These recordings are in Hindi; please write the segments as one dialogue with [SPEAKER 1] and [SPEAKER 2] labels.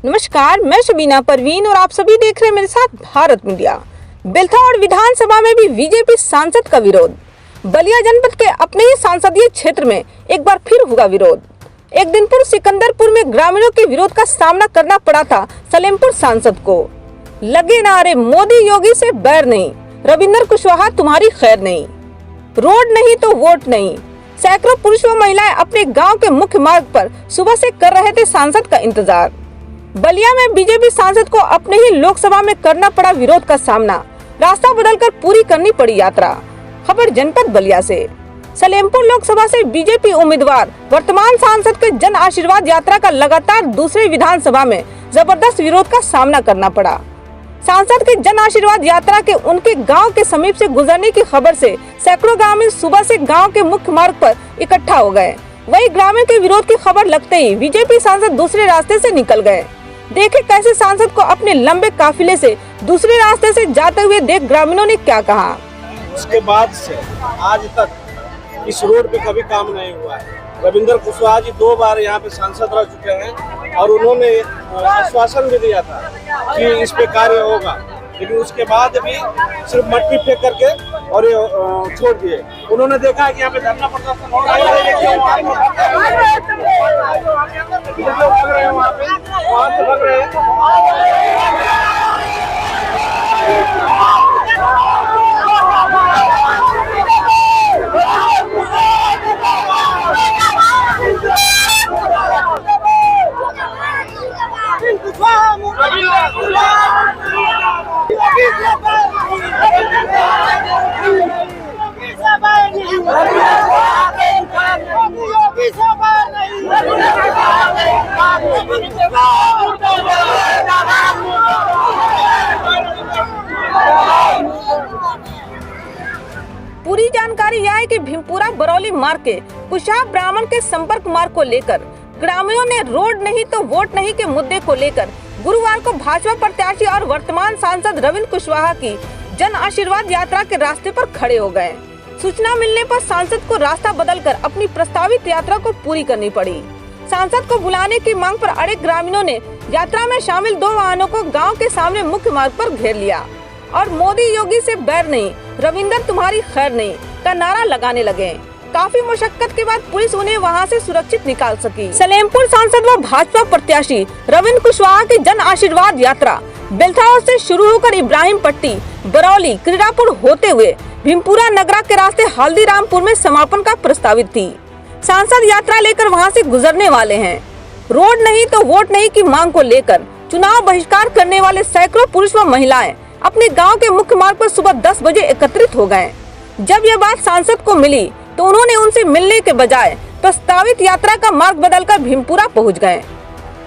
[SPEAKER 1] नमस्कार, मैं शबीना परवीन और आप सभी देख रहे हैं मेरे साथ भारत मीडिया। बेलथौड़ विधानसभा में भी बीजेपी सांसद का विरोध। बलिया जनपद के अपने ही संसदीय क्षेत्र में एक बार फिर हुआ विरोध। एक दिन पूर्व सिकंदरपुर में ग्रामीणों के विरोध का सामना करना पड़ा था सलेमपुर सांसद को। लगे नारे, मोदी योगी से बैर नहीं, रविंद्र कुशवाहा तुम्हारी खैर नहीं, रोड नहीं तो वोट नहीं। सैकड़ों पुरुष व महिलाएं अपने गांव के मुख्य मार्ग पर सुबह से कर रहे थे सांसद का इंतजार। बलिया में बीजेपी सांसद को अपने ही लोकसभा में करना पड़ा विरोध का सामना। रास्ता बदलकर पूरी करनी पड़ी यात्रा। खबर जनपद बलिया से। सलेमपुर लोकसभा से बीजेपी उम्मीदवार वर्तमान सांसद के जन आशीर्वाद यात्रा का लगातार दूसरे विधानसभा में जबरदस्त विरोध का सामना करना पड़ा। सांसद की जन आशीर्वाद यात्रा के उनके गांव के समीप से गुजरने की खबर से सैकड़ों ग्रामीण सुबह से गांव के मुख्य मार्ग पर इकट्ठा हो गए। वहीं ग्रामीण के विरोध की खबर लगते ही बीजेपी सांसद दूसरे रास्ते से निकल गए। देखे कैसे सांसद को अपने लंबे काफिले से दूसरे रास्ते से जाते हुए देख ग्रामीणों ने क्या कहा।
[SPEAKER 2] उसके बाद से आज तक इस रोड पे कभी काम नहीं हुआ है। रविंद्र कुशवाहा जी 2 बार यहाँ पे सांसद रह चुके हैं और उन्होंने आश्वासन भी दिया था कि इस पे कार्य होगा, लेकिन उसके बाद भी सिर्फ मट्टी फेंक करके और ये छोड़ दिए। उन्होंने देखा है कि यहाँ पे धरना प्रदर्शन हो रहा है, वहाँ से लग रहे हैं।
[SPEAKER 1] पूरी जानकारी यह है कि भीमपुरा बरौली मार्ग के कुशा ब्राह्मण के संपर्क मार्ग को लेकर ग्रामीणों ने रोड नहीं तो वोट नहीं के मुद्दे को लेकर गुरुवार को भाजपा प्रत्याशी और वर्तमान सांसद रविंद्र कुशवाहा की जन आशीर्वाद यात्रा के रास्ते पर खड़े हो गए। सूचना मिलने पर सांसद को रास्ता बदलकर अपनी प्रस्तावित यात्रा को पूरी करनी पड़ी। सांसद को बुलाने की मांग पर अड़े ग्रामीणों ने यात्रा में शामिल 2 वाहनों को गाँव के सामने मुख्य मार्ग पर घेर लिया और मोदी योगी से बैर नहीं, रविंद्र तुम्हारी खैर नहीं का नारा लगाने लगे। काफी मुशक्कत के बाद पुलिस उन्हें वहां से सुरक्षित निकाल सकी। सलेमपुर सांसद व भाजपा प्रत्याशी रविंद्र कुशवाहा की जन आशीर्वाद यात्रा बेलथौड़ से शुरू होकर इब्राहिम पट्टी, बरौली, क्रीडापुर होते हुए भीमपुरा नगरा के रास्ते हल्दीरामपुर में समापन का प्रस्तावित थी। सांसद यात्रा लेकर वहां से गुजरने वाले हैं। रोड नहीं तो वोट नहीं की मांग को लेकर चुनाव बहिष्कार करने वाले सैकड़ों पुरुष व महिलाएं अपने गांव के मुख्य मार्ग पर सुबह 10 बजे एकत्रित हो गए। जब यह बात सांसद को मिली तो उन्होंने उनसे मिलने के बजाय प्रस्तावित यात्रा का मार्ग बदलकर भीमपुरा पहुंच गए,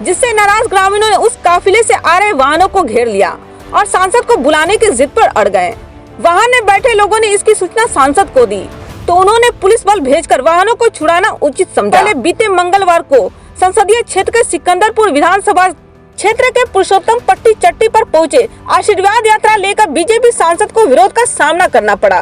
[SPEAKER 1] जिससे नाराज ग्रामीणों ने उस काफिले से आ रहे वाहनों को घेर लिया और सांसद को बुलाने की जिद पर अड़ गए। वाहन में बैठे लोगों ने इसकी सूचना सांसद को दी तो उन्होंने पुलिस बल भेजकर वाहनों को छुड़ाना उचित समझा। बीते मंगलवार को संसदीय क्षेत्र के सिकंदरपुर विधानसभा क्षेत्र के पुरुषोत्तम पट्टी चट्टी पर पहुंचे आशीर्वाद यात्रा लेकर बीजेपी सांसद को विरोध का सामना करना पड़ा।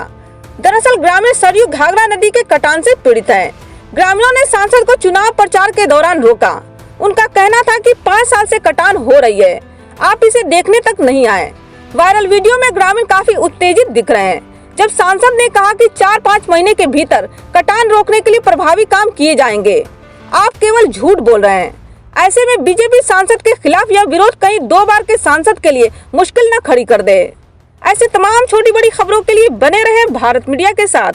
[SPEAKER 1] दरअसल ग्रामीण सरयू घाघरा नदी के कटान से पीड़ित हैं। ग्रामीणों ने सांसद को चुनाव प्रचार के दौरान रोका। उनका कहना था कि 5 साल से कटान हो रही है, आप इसे देखने तक नहीं आए। वायरल वीडियो में ग्रामीण काफी उत्तेजित दिख रहे हैं जब सांसद ने कहा कि 4-5 महीने के भीतर कटान रोकने के लिए प्रभावी काम किए जाएंगे। आप केवल झूठ बोल रहे हैं। ऐसे में बीजेपी सांसद के खिलाफ यह विरोध कहीं 2 बार के सांसद के लिए मुश्किल न खड़ी कर दे। ऐसे तमाम छोटी बड़ी खबरों के लिए बने रहे भारत मीडिया के साथ।